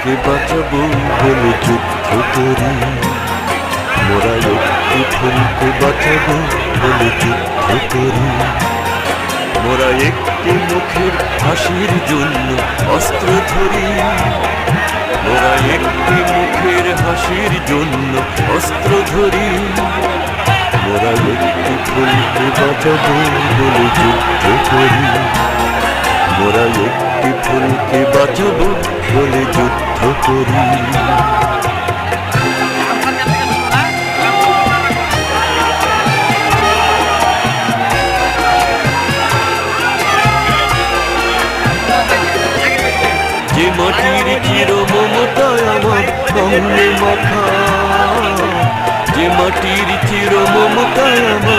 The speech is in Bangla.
ফুলকে বাঁচাবো বলে যুদ্ধ করি। মোরা একটি ফুলকে বাঁচাবো বলে যুদ্ধ করি। মোরা একটি মুখের হাসির জন্য অস্ত্র ধরি। মোরা একটি মুখের হাসির জন্য অস্ত্র ধরি। মোরা একটি ফুলকে বাঁচাবো বলে যুদ্ধ করি। মোরা একটি ফুলকে বাঁচাবো বলে যুদ্ধ করি। যে মাটির চির মমতায় আমার অঙ্গে মাখা, যে মাটির চির মমতায় আমার